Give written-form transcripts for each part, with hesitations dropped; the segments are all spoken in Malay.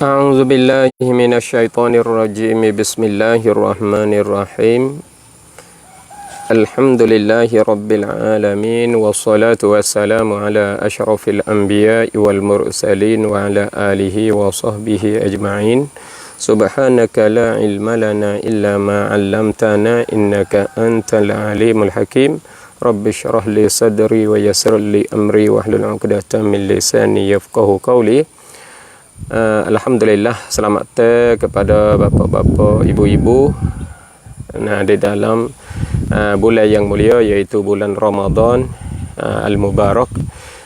أعوذ بالله من الشيطان الرجيم بسم الله الرحمن الرحيم الحمد لله رب العالمين والصلاة والسلام على أشرف الأنبياء والمرسلين وعلى آله وصحبه أجمعين سبحانك لا علم لنا إلا ما علمتنا إنك أنت العليم الحكيم رب اشرح لي صدري ويسر لي أمري واحلل عقدة من لساني يفقهوا قولي. Alhamdulillah, selamat kepada bapa-bapa, ibu-ibu di dalam bulan yang mulia, iaitu bulan Ramadan Al-Mubarak,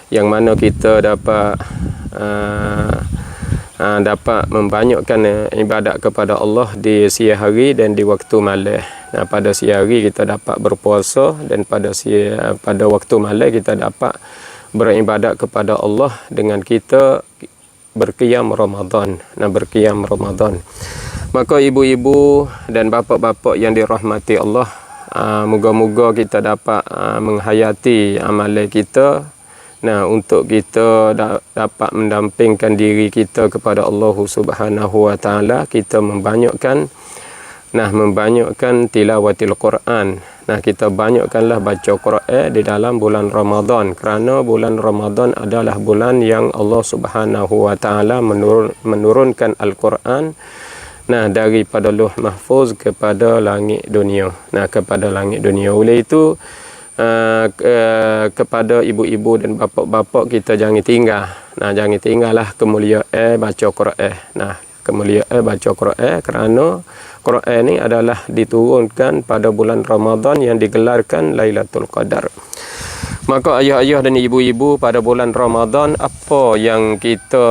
yang mana kita dapat membanyakkan ibadat kepada Allah di siang hari dan di waktu malam. Pada siang hari kita dapat berpuasa, dan pada waktu malam kita dapat beribadat kepada Allah dengan kita berqiyam Ramadan. Berqiyam Ramadan. Maka ibu-ibu dan bapa-bapa yang dirahmati Allah, moga-moga kita dapat menghayati amalan kita, untuk kita dapat mendampingkan diri kita kepada Allah Subhanahu wa taala. Kita membanyakkan tilawatil Quran. Kita banyakkanlah baca Quran di dalam bulan Ramadan, kerana bulan Ramadan adalah bulan yang Allah Subhanahu wa taala menurunkan Al-Quran daripada Lauh Mahfuz kepada langit dunia. Kepada langit dunia. Oleh itu kepada ibu-ibu dan bapa-bapa, kita jangan tinggal. Jangan tinggallah kemuliaan baca Quran. Kemuliaan baca Quran, kerana Quran ini adalah diturunkan pada bulan Ramadan yang digelarkan Lailatul Qadar. Maka ayah-ayah dan ibu-ibu, pada bulan Ramadan apa yang kita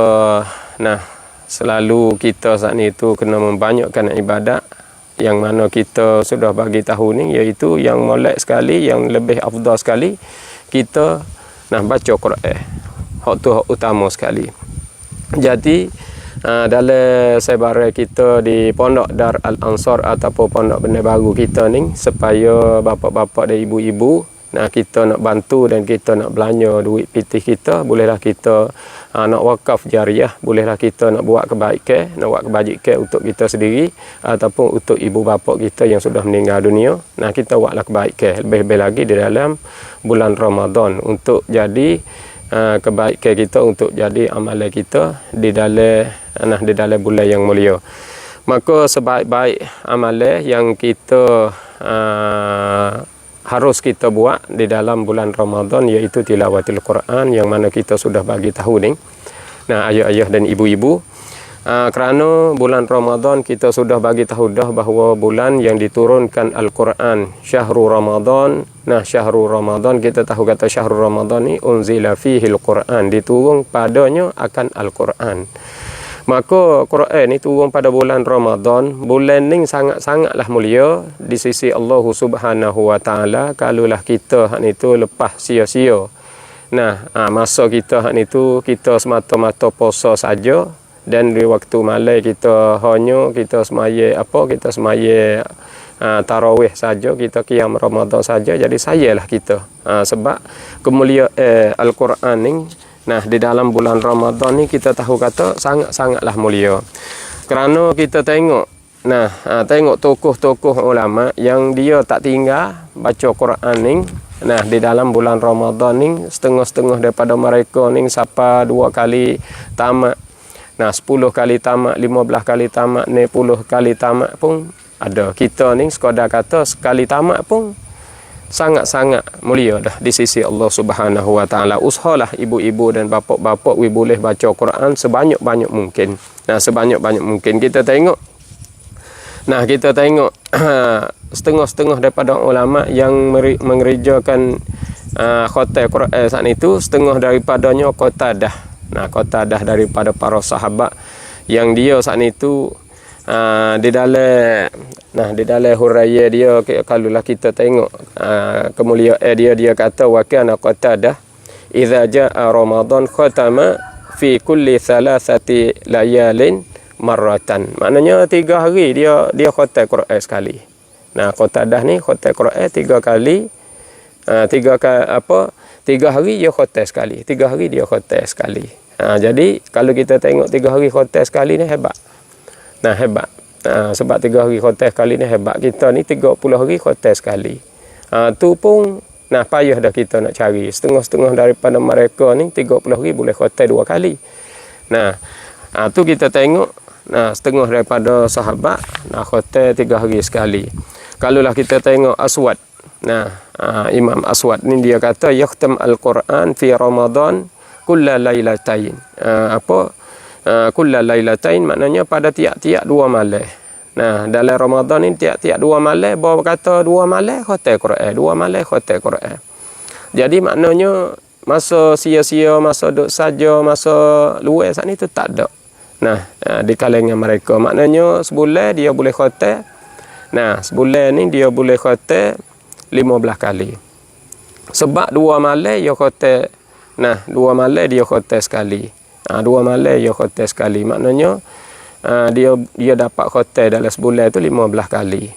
selalu kita saat itu kena membanyakkan ibadat, yang mana kita sudah bagi tahu ni, iaitu yang molek sekali, yang lebih afdal sekali, kita baca Quran. Hak tu hak utama sekali. Jadi dalam sebarai kita di Pondok Dar Al-Ansar ataupun Pondok Benih Baru kita ni, supaya bapa-bapa dan ibu-ibu kita nak bantu dan kita nak belanja duit pitih kita, bolehlah kita nak wakaf jariah, bolehlah kita nak buat kebaikan, nak buat kebajikan untuk kita sendiri ataupun untuk ibu bapa kita yang sudah meninggal dunia. Kita buatlah kebaikan, lebih-lebih lagi di dalam bulan Ramadan, untuk jadi kebaikan kita, untuk jadi amalan kita di dalam bulan yang mulia. Maka sebaik-baik amalan yang kita harus kita buat di dalam bulan Ramadan, iaitu tilawatil Quran, yang mana kita sudah bagi tahu ni, ayah-ayah dan ibu-ibu. Kerana bulan Ramadan kita sudah bagi tahu dah bahawa bulan yang diturunkan Al-Quran, Syahrul Ramadan. Syahrul Ramadan, kita tahu kata Syahrul Ramadan ni unzila fihil Quran, diturun padanya akan Al-Quran. Maka Quran ni turun pada bulan Ramadan. Bulan ni sangat-sangatlah mulia di sisi Allah Subhanahu wa taala. Kalulah kita hak ni tu lepas sia-sia, masa kita hak ni tu kita semata-mata puasa saja, dan di waktu malam kita hanya kita semaya tarawih saja, kita qiyam Ramadan saja. Jadi sayalah kita, sebab kemuliaan Al-Quran ni di dalam bulan Ramadan ni kita tahu kata sangat-sangatlah mulia. Kerana kita tengok tokoh-tokoh ulama yang dia tak tinggal baca Quran ni di dalam bulan Ramadan ni, setengah-setengah daripada mereka ni siapa 2 kali tamat, 10 kali tamat, 15 kali tamat, 10 kali tamat pun ada. Kita ni sekadar kata sekali tamat pun sangat-sangat mulia dah di sisi Allah Subhanahu wa taala. Usahalah ibu-ibu dan bapa-bapa boleh baca Quran sebanyak-banyak mungkin. Sebanyak-banyak mungkin. Kita tengok setengah-setengah daripada ulama yang mengerjakan khatam Quran saat itu, setengah daripadanya Qatadah. Qatadah daripada para sahabat, yang dia saat itu di dalam huraian dia, kalulah kita tengok kemuliaan dia kata, wa kana Qatadah idza jaa Ramadan khatama fi kulli thalathati layalin marratan. Maknanya 3 hari dia khatam Quran sekali. Qatadah ni khatam Quran 3 kali, 3 hari dia khatam sekali. 3 hari dia khatam sekali. Jadi kalau kita tengok 3 hari khotbah sekali ni hebat. Nah, hebat. Sebab 3 hari khotbah sekali ni hebat. Kita ni 30 hari khotbah sekali. Tu pun payah dah kita nak cari. Setengah-setengah daripada mereka ni 30 hari boleh khotbah 2 kali. Tu kita tengok setengah daripada sahabat khotbah 3 hari sekali. Kalaulah kita tengok Aswad. Imam Aswad ni dia kata yakhtam al-Quran fi Ramadan kulla lailatain. Kulla lailatain maknanya pada tiap-tiap 2 malam. Dalam Ramadan ni tiap-tiap 2 malam, bawa kata 2 malam khotbah Quran, 2 malam khotbah Quran. Jadi maknanya masa sia-sia, masa duk saja, masa luar saat ni tu tak ada. Di kalangan mereka maknanya sebulan dia boleh khotbah. Sebulan ni dia boleh khotbah 15 kali. Sebab 2 malam dia khotbah. 2 malam dia khotbah sekali. 2 malam dia khotbah sekali. Maknanya dia dapat khotbah dalam sebulan tu 15 kali.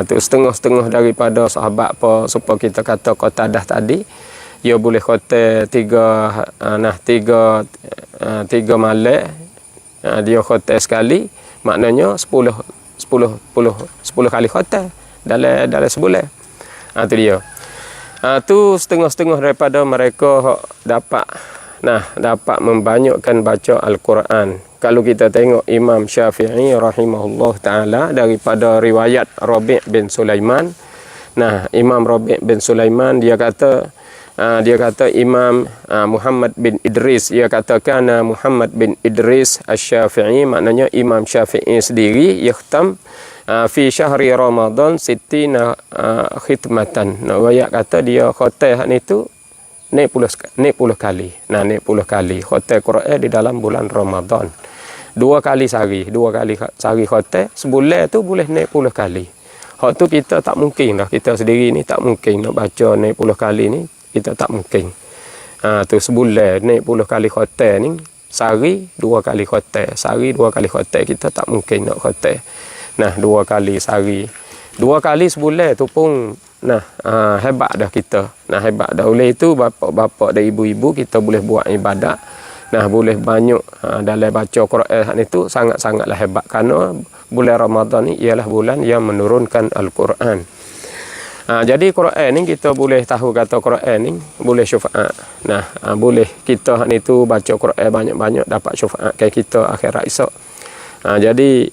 Tu setengah-setengah daripada sahabat apa supaya kita kata Qatadah tadi, dia boleh khotbah 3 malam. Dia khotbah sekali, maknanya 10 kali khotbah dalam sebulan. Tu dia. Tu setengah-setengah daripada mereka dapat membanyakkan baca Al-Quran. Kalau kita tengok Imam Syafi'i rahimahullah ta'ala daripada riwayat Rabi' bin Sulaiman. Imam Rabi' bin Sulaiman dia kata Imam Muhammad bin Idris, dia katakan Muhammad bin Idris Asy-Syafi'i, maknanya Imam Syafi'i sendiri yakhtam fi syahri Ramadan 60 khitmatan. Riwayat kata dia khotbah ni tu naik 10 kali. Naik 10 kali khotbah Quran di dalam bulan Ramadan. 2 kali sehari, 2 kali sehari khotbah. Sebulan tu boleh naik 10 kali. Hak tu kita tak mungkin dah. Kita sendiri ni tak mungkin nak baca naik 10 kali ni. Kita tak mungkin. Tu sebulan naik 10 kali khotbah ni, sehari 2 kali khotbah. Sehari 2 kali khotbah kita tak mungkin nak khotbah. 2 kali sehari. 2 kali sebulan tu pun hebat dah kita. Hebat dah. Oleh itu bapa-bapa dan ibu-ibu kita boleh buat ibadat. Boleh banyak dalam baca Quran itu sangat-sangatlah hebat, kerana bulan Ramadan ni ialah bulan yang menurunkan Al-Quran. Jadi Quran ni kita boleh tahu kata Quran ni boleh syafaat. Boleh kita ni tu baca Quran banyak-banyak dapat syafaat kayak kita akhirat esok. Jadi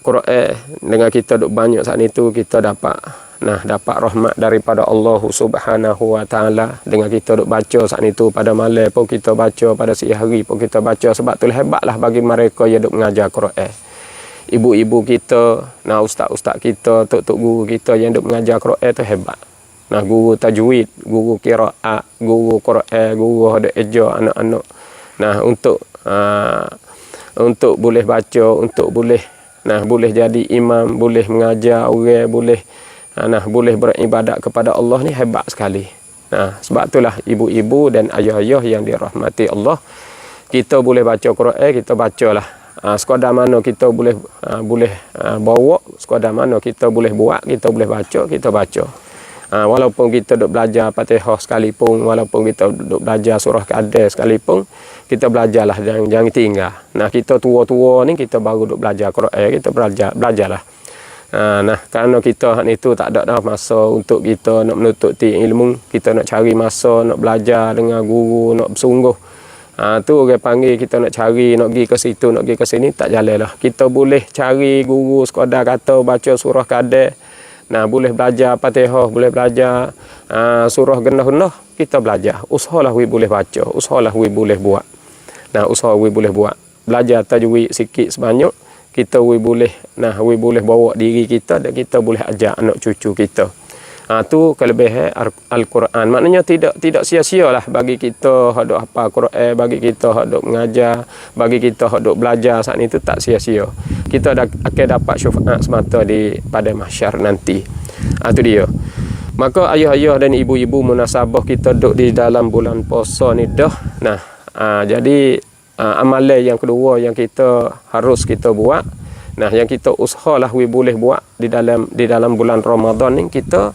Quran dengan kita duk banyak saat itu kita dapat rahmat daripada Allah Subhanahu wa taala. Dengan kita duk baca saat itu pada malam pun kita baca, pada siang hari pun kita baca. Sebab tu hebatlah bagi mereka yang duk mengajar Quran. Ibu-ibu kita, ustaz-ustaz kita, tok-tok guru kita yang duk mengajar Quran tu hebat. Guru tajwid, guru qiraat, guru Quran, guru ada eja anak-anak. Untuk boleh baca, untuk boleh jadi imam, boleh mengajar orang, boleh beribadat kepada Allah ni hebat sekali. Sebab itulah ibu-ibu dan ayah-ayah yang dirahmati Allah, kita boleh baca Quran, kita bacalah. Sekadar mana kita boleh bawa, sekadar mana kita boleh buat, kita boleh baca, kita baca. Walaupun kita duk belajar Fatihah sekalipun, walaupun kita duk belajar surah Qadah sekalipun, kita belajarlah, jangan tinggal. Kita tua-tua ni kita baru duk belajar Quran, kita belajarlah. Kerana kita itu tak ada dah masa untuk kita nak menuntut ilmu, kita nak cari masa nak belajar dengan guru, nak bersungguh. Tu orang panggil kita nak cari, nak pergi ke situ, nak pergi ke sini, tak jalan lah. Kita boleh cari guru sekadar kata baca surah Qadah. Boleh belajar Fatihah, boleh belajar surah genah-genah, kita belajar. Usahalah we boleh baca, usahalah we boleh buat. Usaha we boleh buat. Belajar tajwid sikit sebanyak, kita we boleh bawa diri kita dan kita boleh ajar anak cucu kita. Tu kelebihan Al-Quran. Maknanya tidak sia-sialah bagi kita hendak hafal Quran, bagi kita hendak mengajar, bagi kita hendak belajar saat itu tak sia-sia. Kita akan dapat syafaat semata pada mahsyar nanti. Tu dia. Maka ayah-ayah dan ibu-ibu munasabah kita duduk di dalam bulan puasa ni dah. Jadi amalan yang kedua yang kita harus kita buat, yang kita usahalah we boleh buat di dalam bulan Ramadan ni, kita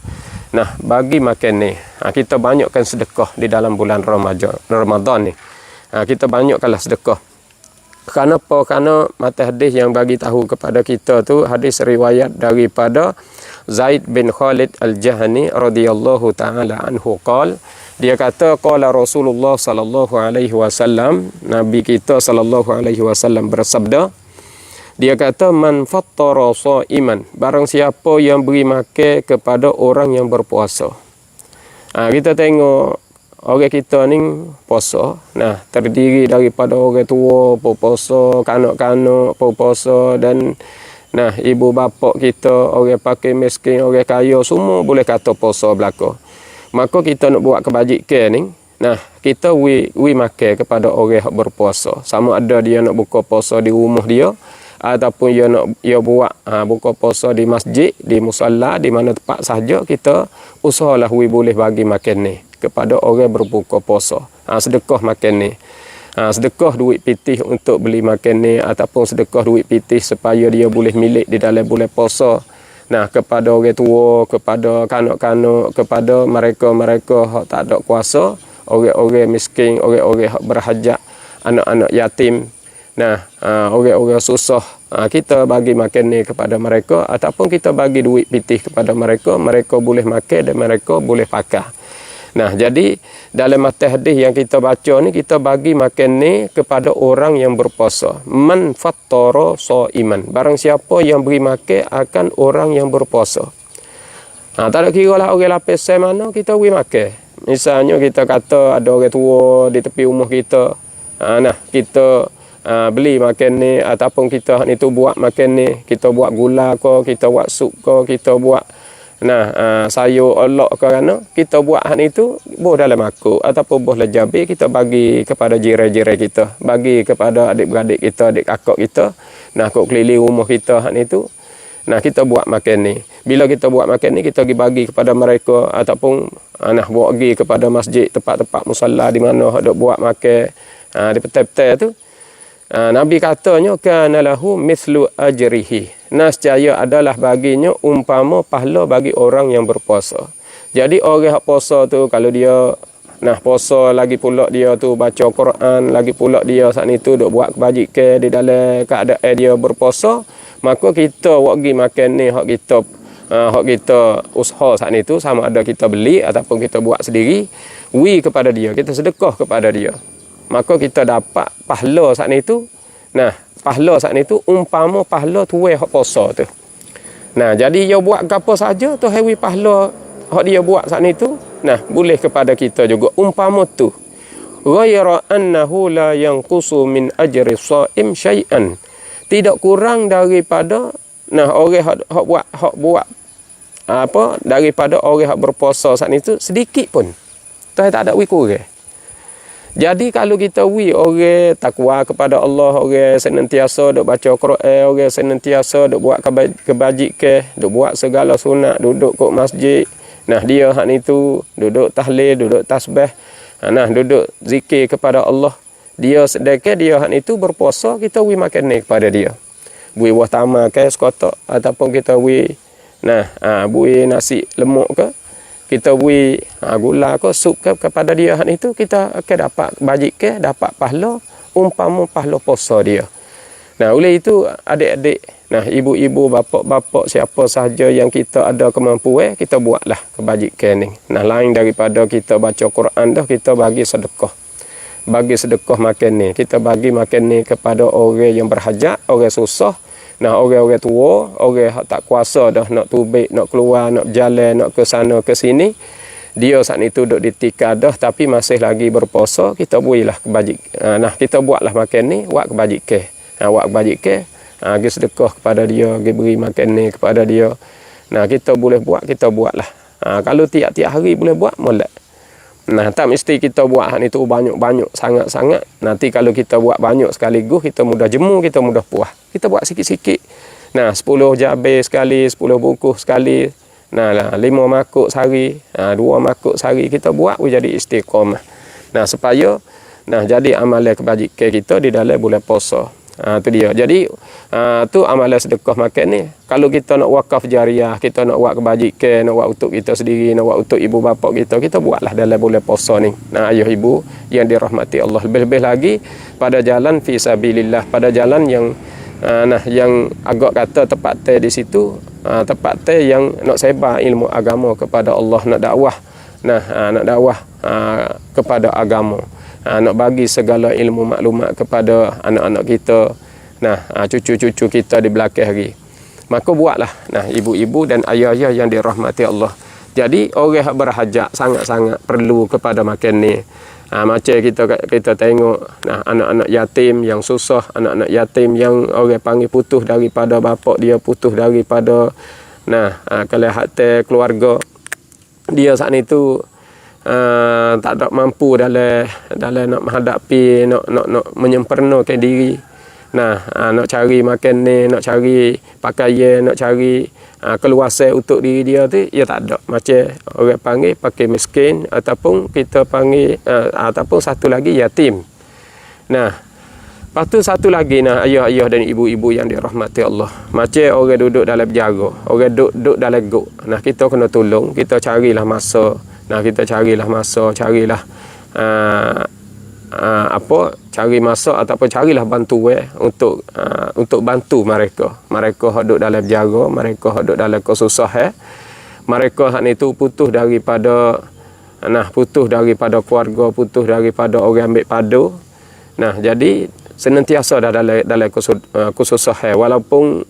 bagi makan ni. Kita banyakkan sedekah di dalam bulan Ramadan ni. kita banyakkanlah sedekah. Kenapa? Kerana mata hadis yang bagi tahu kepada kita tu hadis riwayat daripada Zaid bin Khalid Al-Jahani radhiyallahu taala anhu qala, dia kata qala Rasulullah sallallahu alaihi wasallam, nabi kita sallallahu alaihi wasallam bersabda, dia kata man fattara shaiman, barang siapa yang beri makan kepada orang yang berpuasa. Kita tengok orang kita ni puasa, terdiri daripada orang tua berpuasa, kanak-kanak berpuasa, dan ibu bapa kita, orang pakai miskin, orang kaya, semua boleh kata puasa belaka. Maka kita nak buat kebajikan ni, kita wi makan kepada orang yang berpuasa. Sama ada dia nak buka puasa di rumah dia, ataupun dia buat buka puasa di masjid, di musalla, di mana tempat sahaja, kita usahalah wi boleh bagi makan ni kepada orang berbuka puasa. Sedekah makan ni. Sedekah duit pitih untuk beli makan ni, ataupun sedekah duit pitih supaya dia boleh milik di dalam bulan puasa. Kepada orang tua, kepada kanak-kanak, kepada mereka-mereka yang tak ada kuasa, orang-orang miskin, orang-orang yang berhajat, anak-anak yatim, orang-orang susah, kita bagi makan ni kepada mereka, ataupun kita bagi duit pitih kepada mereka, mereka boleh makan dan mereka boleh pakai. Jadi dalam mata hadis yang kita baca ni, kita bagi makan ni kepada orang yang berpuasa. Man fattara shaiman, barang siapa yang beri makan akan orang yang berpuasa. Tak ada kira lah orang lapis saya mana, kita beri makan. Misalnya kita kata ada orang tua di tepi rumah kita, kita beli makan ni, ataupun kita ni tu buat makan ni, kita buat gula ke, kita buat sup ke, kita buat sayur olok kerana kita buat hal itu boh dalam makuk ataupun boh lejabi, kita bagi kepada jiran-jiran kita, bagi kepada adik-beradik kita, adik kakak kita, kok keliling rumah kita hal itu. Kita buat makan ni. Bila kita buat makan ni, kita bagi kepada mereka, ataupun bawa pergi kepada masjid, tempat-tempat musalla di mana ada buat makan di petai-petai tu. Nabi katanya kana lahu mithlu ajrihi. Nescaya adalah baginya umpama pahala bagi orang yang berpuasa. Jadi orang yang puasa tu, kalau dia puasa lagi pula dia tu baca Quran, lagi pula dia saat itu duk buat kebajikan di dalam keadaan dia berpuasa, maka kita pergi makan ni hak kita usaha saat itu, sama ada kita beli ataupun kita buat sendiri, kepada dia, kita sedekah kepada dia, maka kita dapat pahala saat itu. Pahala saat itu umpama pahala tuai hak puasa tu. Jadi dia buat apa saja tu hewi pahala hak dia buat saat itu, boleh kepada kita juga umpama tu. Ghayra annahu la yanqusu min ajri shaim syai'an. Tidak kurang daripada orang hak buat daripada orang hak berpuasa saat itu sedikit pun. Tu tak ada kurang. Jadi kalau kita orang takwa kepada Allah, orang senantiasa duk baca Quran, orang senantiasa duk buat kebajikan, duk buat segala sunat, duduk kat masjid. Dia hak itu duduk tahlil, duduk tasbih, duduk zikir kepada Allah. Dia sedekah dia hak itu berpuasa, kita makan ni kepada dia. Bui buah tamar ke sekotak, ataupun kita bui nasi lemak ke, kita beri gula ke sup ke kepada dia hak itu, kita akan dapat bajikan, dapat pahala umpama pahala puasa dia. Oleh itu adik-adik, ibu-ibu, bapa-bapa, siapa sahaja yang kita ada kemampuan, kita buatlah kebajikan ni. Lain daripada kita baca Quran dah, kita bagi sedekah. Bagi sedekah makan ni, kita bagi makan ni kepada orang yang berhajat, orang susah. Orang-orang tua, orang yang tak kuasa dah nak tubik, nak keluar, nak jalan, nak ke sana ke sini, dia saat itu duduk di tikar dah tapi masih lagi berpuasa, kita berilah kebajikan. Kita buatlah makan ni, buat kebajikan. Buat kebajikan, pergi sedekah kepada dia, pergi beri makan ni kepada dia. Kita boleh buat, kita buatlah. Kalau tiap-tiap hari boleh buat, molek. Tak mesti kita buat hal itu banyak-banyak, sangat-sangat. Nanti kalau kita buat banyak sekaligus, kita mudah jemu, kita mudah puas. Kita buat sikit-sikit. 10 jabir sekali, 10 bungkus sekali. 5 makuk sehari, 2 makuk sehari kita buat, jadi istiqamah. Supaya jadi amalan kebajikan kita di dalam bulan puasa. Tu dia. Jadi tu amalan sedekah makan ni. Kalau kita nak wakaf jariah, kita nak buat kebajikan, nak buat untuk kita sendiri, nak buat untuk ibu bapa kita buatlah dalam bulan puasa ni. Nah, ayah ibu yang dirahmati Allah, lebih-lebih lagi pada jalan fi sabilillah, pada jalan yang yang agak kata tepat di situ, tepat yang nak sebar ilmu agama kepada Allah, nak dakwah. Nak dakwah kepada agama. Nak bagi segala ilmu maklumat kepada anak-anak kita, cucu-cucu kita di belakang hari. Maka buatlah, ibu-ibu dan ayah-ayah yang dirahmati Allah. Jadi orang yang berhajat sangat-sangat perlu kepada makan ni. Macam kita tengok anak-anak yatim yang susah, anak-anak yatim yang orang panggil putus daripada bapak dia, putus daripada kalau hati keluarga dia saat itu tak ada mampu dalam nak menghadapi, nak menyempurnakan diri. Nak cari makan ni, nak cari pakaian, nak cari keluasan untuk diri dia tu, ia tak ada. Macam orang panggil pakai miskin, ataupun kita panggil ataupun satu lagi yatim. Lepas tu satu lagi ayah-ayah dan ibu-ibu yang dirahmati Allah. Macam orang duduk dalam penjara, orang duduk dalam gok. Kita kena tolong, kita carilah masa. Carilah cari masa ataupun carilah bantuan untuk bantu mereka. Mereka duduk dalam penjara, mereka duduk dalam kesusahan. Mereka hak itu putus daripada keluarga, putus daripada orang ambil padu. Jadi senantiasa dah dalam kesusahan, walaupun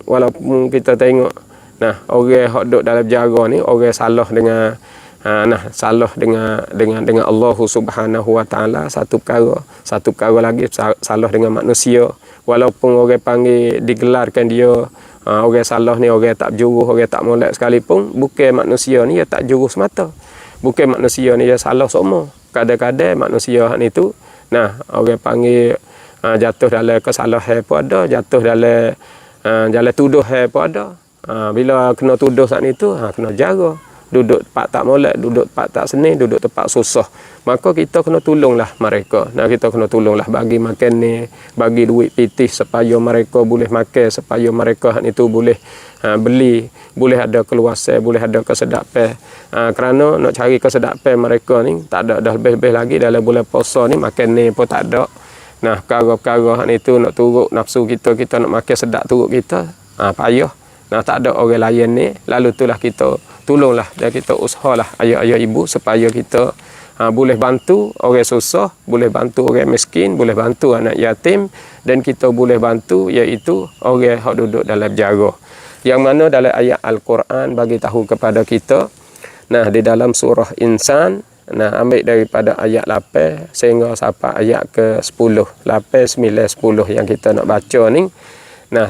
kita tengok orang hak duduk dalam penjara ni orang salah dengan dengan Allah Subhanahu Wa Taala, satu perkara lagi salah dengan manusia. Walaupun orang panggil digelarkan dia orang salah ni, orang tak berjuruh, orang tak molek sekalipun, bukan manusia ni dia tak juruh semata, bukan manusia ni dia salah semua. Kadang-kadang manusia ni tu orang panggil jatuh dalam kesalahan pun ada, jatuh dalam jalan tuduh pun ada. Bila kena tuduh saat itu kena jaga, duduk tempat tak molek, duduk tempat tak seni, duduk tempat susah. Maka kita kena tolonglah mereka. Kita kena tolonglah bagi makan ni, bagi duit pitih supaya mereka boleh makan, supaya mereka itu boleh beli, boleh ada keluasan, boleh ada kesedapan. Kerana nak cari kesedapan mereka ni tak ada dah, lebih-lebih lagi dalam bulan puasa ni makan ni pun tak ada. Perkara-perkara itu nak turut nafsu kita nak makan sedap turut kita, payah. Tak ada orang lain ni, lalu itulah kita tolonglah dan kita usahalah ayah-ayah ibu supaya kita boleh bantu orang susah, boleh bantu orang miskin, boleh bantu anak yatim, dan kita boleh bantu iaitu orang yang duduk dalam penjara. Yang mana dalam ayat Al-Quran bagi tahu kepada kita, di dalam surah Insan, ambil daripada ayat 8 sehingga sampai ayat ke-10, 8, 9, 10 yang kita nak baca ni,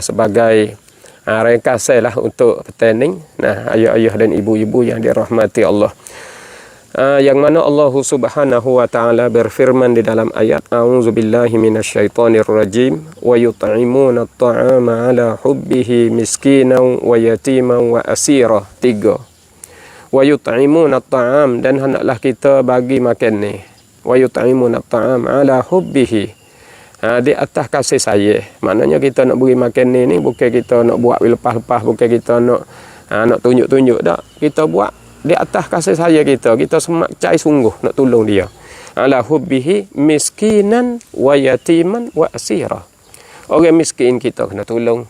sebagai ringkasanlah untuk petang. Ayah-ayah dan ibu-ibu yang dirahmati Allah, yang mana Allah Subhanahu Wa Taala berfirman di dalam ayat a'udzubillahi minasyaitonirrajim, wa yut'imuna at'ama 'ala hubbihi miskinan wa yatiman wa asira. 3. Wa yut'imuna at'am, dan hendaklah kita bagi makan ni. Wa yut'imuna at'am 'ala hubbihi, di atas kasih sayang. Maknanya kita nak beri makan ni bukan kita nak buat lepas-lepas, bukan kita nak tunjuk-tunjuk dak. Kita buat di atas kasih sayang kita semak cai sungguh nak tolong dia. Ala hubbihi miskinan wa yatiman wa asira. Orang miskin kita kena tolong,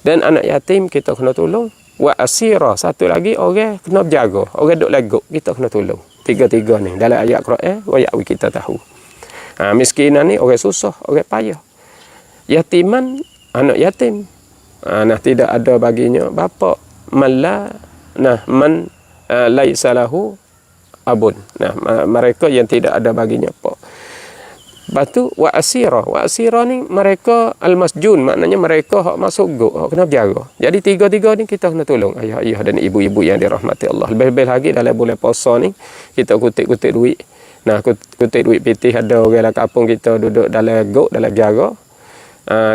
dan anak yatim kita kena tolong. Wa asira, satu lagi orang kena berjaga, orang duk legok kita kena tolong. Tiga-tiga ni dalam ayat Quran ayat kita tahu. Miskinan ni orang susah, orang payah. Yatiman, anak yatim, tidak ada baginya bapa. Man laisa lahu abun. Mereka yang tidak ada baginya apa. Batu wa asira ni mereka al-masjun, maknanya mereka hak masuk gok, hak kena jaga. Jadi tiga-tiga ni kita kena tolong ayah-ayah dan ibu-ibu yang dirahmati Allah. Lebih-lebih lagi dalam bulan puasa ni kita kutip-kutip duit. Kutip duit pitih, ada orang dalam kampung kita duduk dalam gok, dalam jaga.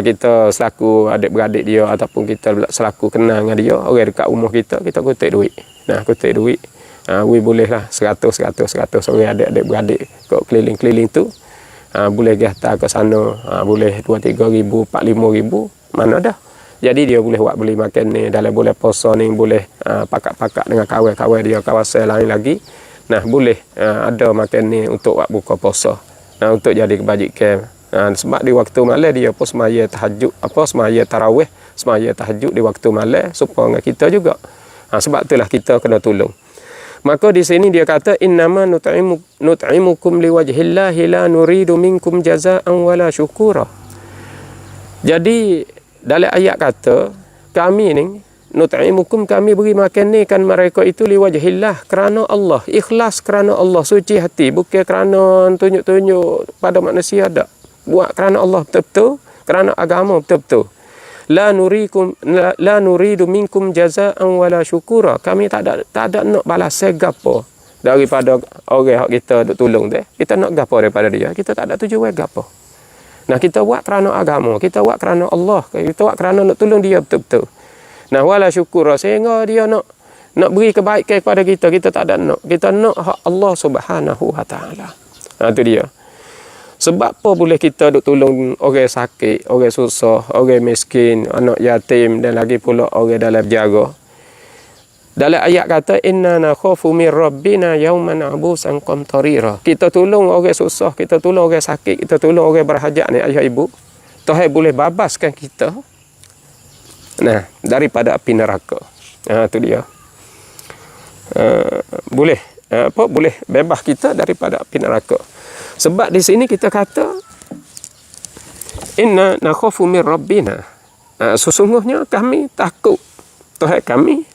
Kita selaku adik-beradik dia ataupun kita selaku kenal dengan dia, orang dekat rumah kita kutip duit. Kutip duit. We bolehlah 100 orang adik-beradik kat keliling-keliling tu. boleh hantar ke sana, boleh 2-3 ribu, 4-5 ribu, mana dah. Jadi dia boleh buat beli makan ni dalam bulan puasa ni, boleh pakak-pakak dengan kawan-kawan dia kawasan lain lagi. Nah, boleh ada makan ni untuk buat buka puasa. Untuk jadi kebajikan. Sebab di waktu malam dia pun semaya tahajud, semaya tarawih, semaya tahajud di waktu malam supaya dengan kita juga. Sebab itulah kita kena tolong. Maka di sini dia kata innama nut'imukum liwajhillahi la nuridu minkum jazaa'an wala syukura. Jadi dalam ayat kata kami ni nut'imukum, kami beri makan ni kan mereka itu liwajhillah, kerana Allah, ikhlas kerana Allah, suci hati, bukan kerana tunjuk-tunjuk pada manusia dak. Buat kerana Allah betul-betul, kerana agama betul-betul. La nuridu minkum jazaa'an wala syukura. Kami tak ada nak balas gapo daripada orang hak kita duk tolong dia. Kita nak gapo daripada dia, kita tak ada tujuan gapo. Nah, kita buat kerana agama, kita buat kerana Allah, kita buat kerana nak tolong dia betul-betul. Nah, wala syukura, sehingga dia nak beri kebaikan kepada kita, kita tak ada nak. Kita nak hak Allah Subhanahu wa taala. Itu dia. Sebab apa boleh kita duk tolong orang sakit, orang susah, orang miskin, anak yatim dan lagi pula orang dalam jaga. Dalam ayat kata inna nakhafu min rabbina yawman abusan qamtarira. Kita tolong orang susah, kita tolong orang sakit, kita tolong orang berhajat ni ayah ibu. Tuhan boleh babaskan kita daripada api neraka. Itu dia. Boleh boleh bebas kita daripada api neraka. Sebab di sini kita kata inna nakhafu min rabbina. Sesungguhnya kami takut Tuhan kami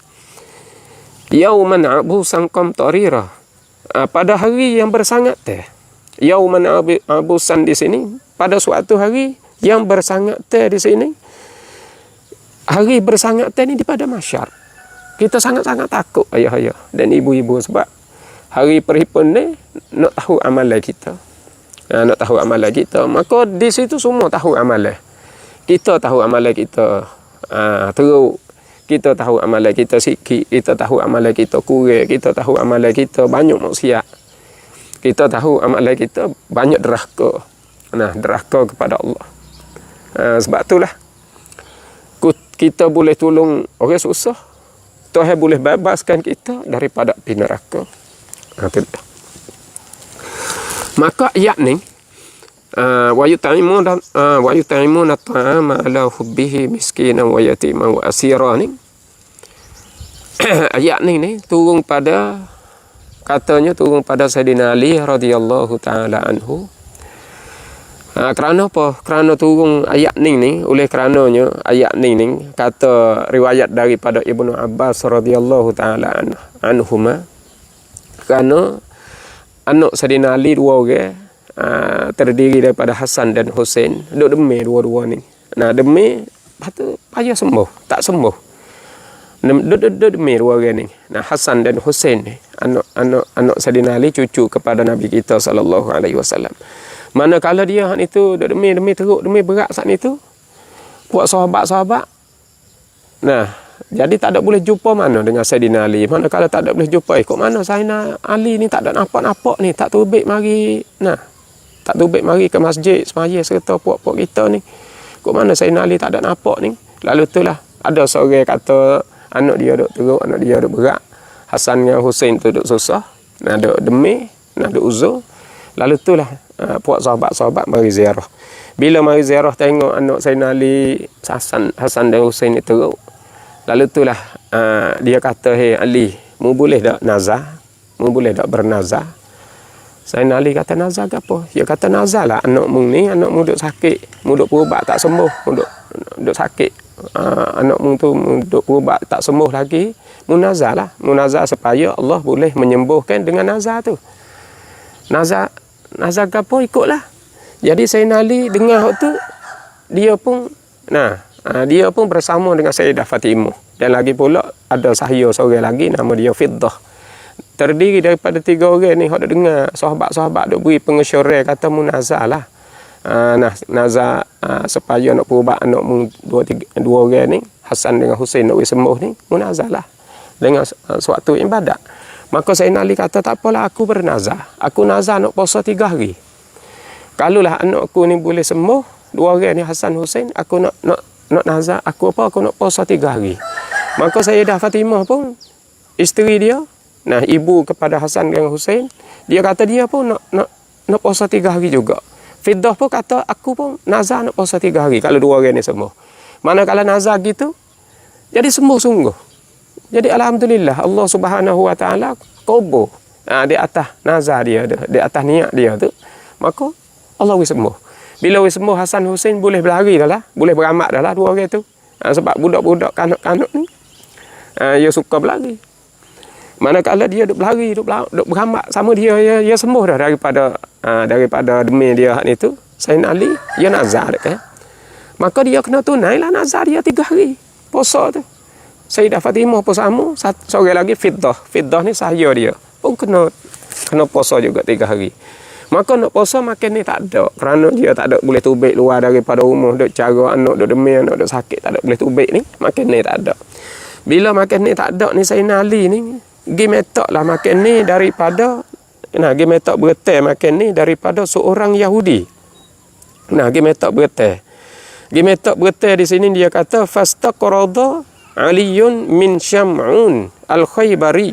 yauman abusan qamtarira, pada hari yang bersangat teh. Yauman abusan di sini pada suatu hari yang bersangat teh di sini. Hari bersangat teh ni di pada mahsyar. Kita sangat-sangat takut ayah-ayah dan ibu-ibu, sebab hari perhimpunan ni nak tahu amalan kita. Nak tahu amalan kita, maka di situ semua tahu amalan. Kita tahu amalan kita teruk, kita tahu amalan kita sikit, kita tahu amalan kita kurang, kita tahu amalan kita banyak maksiat, kita tahu amalan kita banyak derhaka. Derhaka kepada Allah. Sebab itulah kita boleh tolong orang susah, Tuhan boleh bebaskan kita daripada api neraka. Maka ayat ni wa yut'imuna at'ama ala hubbihi miskinan wa yatiman wa asira ni. Ayat ni turun pada, katanya turun pada Sayyidina Ali radhiyallahu taala anhu. Kerana apa? Kerana turun ayat ni oleh kerananya ayat ni kata riwayat daripada Ibnu Abbas radhiyallahu taala anhuma, kerana anak Sayyidina Ali dua orang, terdiri daripada Hasan dan Husain, duk demam dua-dua ni. Demam, lepas tu payah sembuh, tak sembuh. Duk demam dua orang ni. Hasan dan Husain ni, anak Sayyidina Ali, cucu kepada Nabi kita sallallahu alaihi wasallam. Manakala dia hak itu duk demam teruk, demam berat saat itu, buat sahabat-sahabat. Jadi tak ada boleh jumpa mana dengan Sayyidina Ali. Manakala tak ada boleh jumpa, kok mana Sayyidina Ali ni tak ada nampak-nampak ni, tak terbit mari. Tak terbit mari ke masjid semaya serta puak-puak kita ni. Kok mana Sayyidina Ali tak ada nampak ni. Lalu itulah ada seorang kata anak dia duk teruk, anak dia duk berat. Hasan dengan Husain tu duk susah, duk demam, duk uzur. Lalu itulah puak sahabat-sahabat mari ziarah. Bila mari ziarah tengok anak Sayyidina Ali, Hasan dan Husain ni teruk. Lalu itulah dia kata, "Hei Ali, mu boleh tak nazar? Mu boleh tak bernazar?" Sayyidina Ali kata, "Nazar ke apa?" Dia kata, "Nazar lah, anakmu ni, anakmu duk sakit, mu duk berubat tak sembuh, mu duk sakit. Anakmu tu duk berubat tak sembuh lagi, mu nazar lah. Mu nazar supaya Allah boleh menyembuhkan dengan nazar tu. Nazar ke apa, ikutlah." Jadi Sayyidina Ali dengar tu, dia pun bersama dengan Sayyidah Fatimah. Dan lagi pula ada sahaya seorang lagi nama dia Fiddah. Terdiri daripada 3 orang ni, hak dengar sahabat-sahabat duk beri pengesyaran kata munazah lah. Nazar supaya nak berubat anak mu dua orang ni, Hasan dengan Husain nak sembuh ni, munazah lah dengan suatu ibadat. Maka Sayyidina Ali kata, tak apalah, aku bernazar. Aku nazar nak puasa 3 hari. Kalaulah anakku ni boleh sembuh, dua orang ni Hasan Hussein, aku nak nazar, aku nak puasa 3 hari. Maka Sayyidah Fatimah pun, isteri dia, nah ibu kepada Hasan dan Hussein, dia kata dia pun nak puasa 3 hari juga. Fiddah pun kata aku pun nazar nak puasa 3 hari kalau dua orang ni sembuh. Manakala nazar gitu, jadi sembuh sungguh. Jadi alhamdulillah Allah Subhanahu Wa Taala qabul di atas nazar dia tu, di atas niat dia tu, maka Allah wis sembuh. Bila wis sembuh, Hasan Hussein boleh berlari dah lah, boleh beramak dah lah dua orang tu. Sebab budak-budak kanak-kanak ni dia suka berlari. Manakala dia duk berlari, duk beramak sama dia sembuh dah daripada demi dia hak ni tu. Sayyidina Ali dia nazar kan. Maka dia kena tunailah nazar dia 3 hari puasa tu. Sayyidah Fatimah pun sama, seorang lagi Fiddah. Fiddah ni sahaya dia pun kena puasa juga 3 hari. Maka nak puasa makan ni tak ada. Kerana dia tak ada boleh tubik luar daripada rumah. Duk cara anak, duk demi anak, duk sakit. Tak ada boleh tubik ni. Makan ni tak ada. Bila makan ni tak ada ni, Sayyidina Ali ni, pergi metak lah makan ni daripada, pergi metak beretai makan ni daripada seorang Yahudi. Pergi metak beretai. Pergi metak beretai di sini dia kata, Fastaqrada Aliyun min Syam'un al-Khaybari.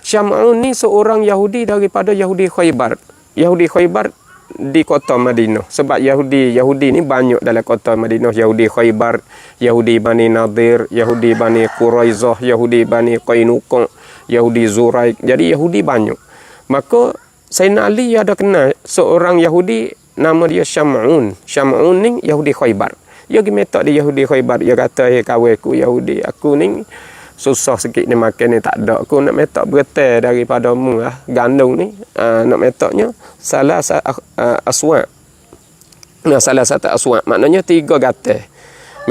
Syam'un ni seorang Yahudi daripada Yahudi Khaybar. Yahudi Khaybar di kota Madinah. Sebab Yahudi ni banyak dalam kota Madinah. Yahudi Khaybar, Yahudi Bani Nadir, Yahudi Bani Quraizah, Yahudi Bani Qainuqa, Yahudi Zuraik. Jadi Yahudi banyak. Maka Sayyidina Ali ada kenal seorang Yahudi nama dia Syam'un. Syam'un ni Yahudi Khaybar. Dia pergi metak di Yahudi Khaybar. Dia kata, kawanku Yahudi, aku ni susah sikit ni makan ni tak ada. Aku nak metak beretai daripada mu lah, gandum ni. Nak metaknya salah aswak. Salah satu aswak. Maknanya 3 gatai.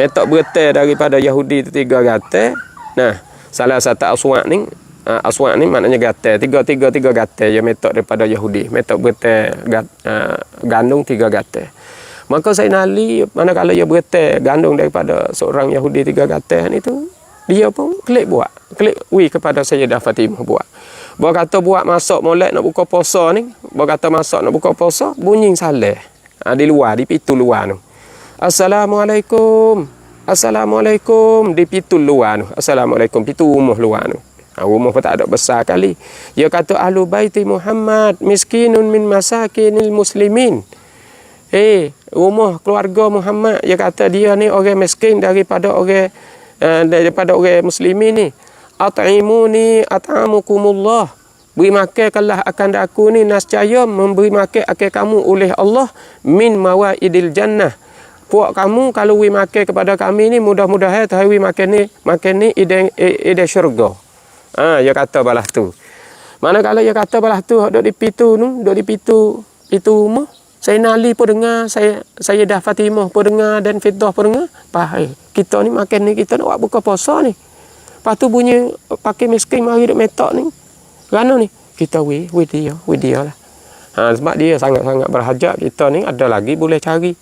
Metak beretai daripada Yahudi tu 3 gatai. Salah satu aswak ni maknanya gatai. 3 gatai dia metak daripada Yahudi. Metak beretai gandum 3 gatai. Maka Sayyidina Ali manakala dia beretai gandum daripada seorang Yahudi 3 gatai ni tu, dia pun klik kepada Sayyidah Fatimah buat. Kata buat masak molek nak buka puasa ni. Kata masak nak buka puasa, bunyi saleh. Di luar, di pintu luar tu. Assalamualaikum. Assalamualaikum di pintu luar tu. Assalamualaikum pintu rumah luar tu. Rumah pun tak ada besar kali. Dia kata ahlu baiti Muhammad miskinun min masakinil muslimin. Rumah keluarga Muhammad, dia kata dia ni orang miskin daripada orang muslimin ni. At'imuni at'amukumullah. Beri makan kallah akan aku ni nascaya memberi makan akan kamu oleh Allah min mawaidil jannah. Puak kamu kalau beri makan kepada kami ni mudah-mudahan tahu makan ni ide syurga. Dia kata balah tu. Manakala dia kata balah tu duduk di pintu nu, duduk di pintu rumah. Sayyidina Ali pun dengar, Sayyidah Fatimah pun dengar dan Fiddah pun dengar. Kita ni makan ni, kita nak buka puasa ni. Lepas tu bunyi pakai miskin mari duk metak ni. Kerana ni kita dia lah. Sebab dia sangat-sangat berhajat, kita ni ada lagi boleh cari.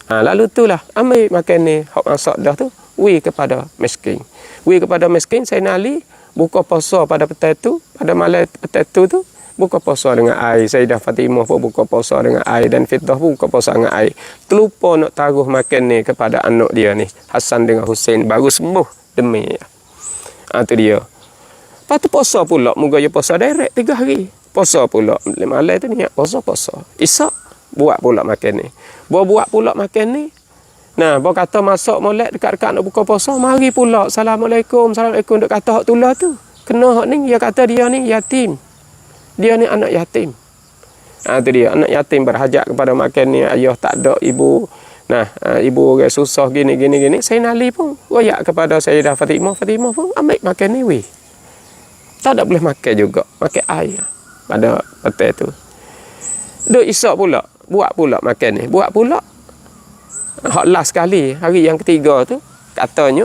Lalu tu lah ambil makan ni hak masak dah tu, kepada miskin. Kepada miskin Sayyidina Ali buka puasa pada petang tu, pada malam petang tu buka puasa dengan air. Sayyidah Fatimah pun buka puasa dengan air dan Fiddah pun buka puasa dengan air. Terlupa nak taruh makan ni kepada anak dia ni, Hasan dengan Hussein, baru sembuh demi. Tu dia. Lepas tu puasa pula, moga dia puasa direct 3 hari. Puasa pula malam tu niat puasa. Isyak buat pula makan ni. Buat pula makan ni. Kata masak molek dekat-dekat nak buka puasa, mari pula Assalamualaikum duk kata hak tulah tu. Kena hak ni, dia kata dia ni yatim. Dia ni anak yatim. Tu dia, anak yatim berhajat kepada makan ni, ayah tak ada, ibu. Ibu orang susah gini. Sayyidina Ali pun royak kepada Sayyidah Fatimah. Fatimah pun ambil makan ni tak ada boleh makan juga, makan air pada petang tu. Duk isyak pula, buat pula makan ni. Buat pula hak last sekali, hari yang ketiga tu, katanya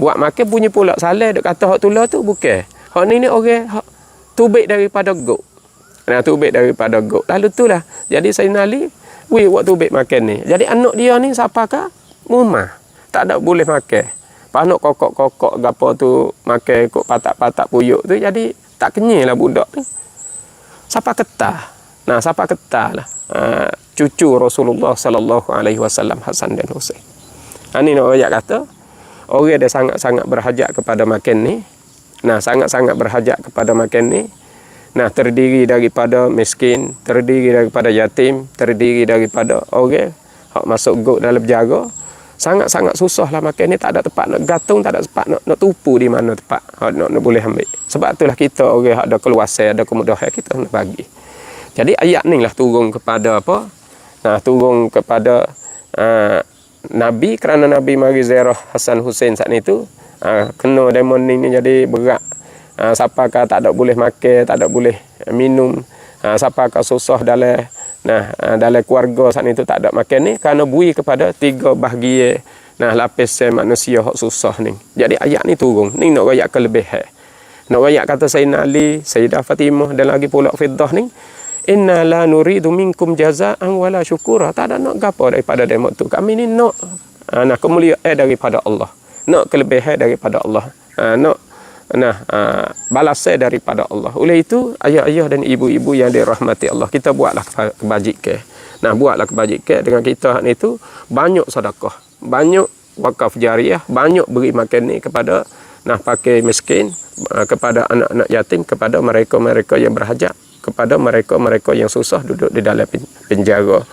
buat makan bunyi pula salah duk kata hak tulah tu bukan. Hak ni orang hak tubik daripada gok. Tubik daripada gok. Lalu tu lah. Jadi Sayyidina Ali, buat tubik makan ni. Jadi anak dia ni siapakah? Mumah. Tak ada boleh makan. Pas nak kokok gapo tu makan kok patak-patak puyuk tu, jadi tak kenyang lah budak tu. Siapa ketah. Siapa ketah lah. cucu Rasulullah sallallahu alaihi wasallam, Hasan dan Husain. Ini nak ayat kata orang dia sangat-sangat berhajat kepada makan ni. Nah, sangat-sangat berhajat kepada makan ni. Nah, terdiri daripada miskin, terdiri daripada yatim, terdiri daripada orang hak masuk got dalam penjara. Sangat-sangat susahlah makan ni, tak ada tempat nak gantung, tak ada tempat nak tupu di mana tempat hak nak boleh ambil. Sebab itulah kita orang hak ada keluasan, ada kemudahan, kita nak bagi. Jadi ayat ni lah turun kepada apa? Nah, turun kepada Nabi, kerana Nabi mari ziarah Hasan Husain saat itu, kena demon ni jadi berat. Siapa kata tak ada boleh makan, tak ada boleh minum, siapa kata susah dalam dalam keluarga saat itu tak ada makan ni, kerana bui kepada 3 bahagian lapisan manusia hak susah ni. Jadi ayat ni turun ni nak royak kelebihan. Nak royak kata Sayyidina Ali, Sayyidah Fatimah dan lagi pula Fiddah ni, inna la nuridu minkum jazaan wala syukura. Tak ada nak gapo daripada demo tu. Kami ni nak kemuliaan daripada Allah, nak kelebihan daripada Allah, nak balasan daripada Allah. Oleh itu ayah-ayah dan ibu-ibu yang dirahmati Allah, kita buatlah kebajikan. Buatlah kebajikan dengan kita ni tu, banyak sedekah, banyak wakaf jariah, banyak beri makan ni kepada pakai miskin, kepada anak-anak yatim, kepada mereka-mereka yang berhajat, kepada mereka-mereka yang susah duduk di dalam penjara.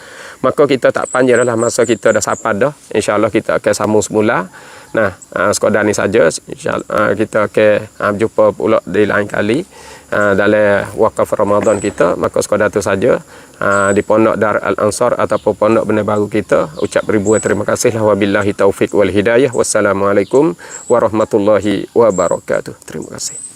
Maka kita tak panjang dalam masa kita dah sapat dah. InsyaAllah kita akan sambung semula. Sekadar ni saja. InsyaAllah kita akan jumpa pula di lain kali dalam wakaf Ramadan kita. Maka sekadar tu saja. Di Pondok Dar Al-Ansar ataupun Pondok Benar Baru kita, ucap ribuan terima kasih. Wabillahi taufiq wal hidayah. Wassalamualaikum warahmatullahi wabarakatuh. Terima kasih.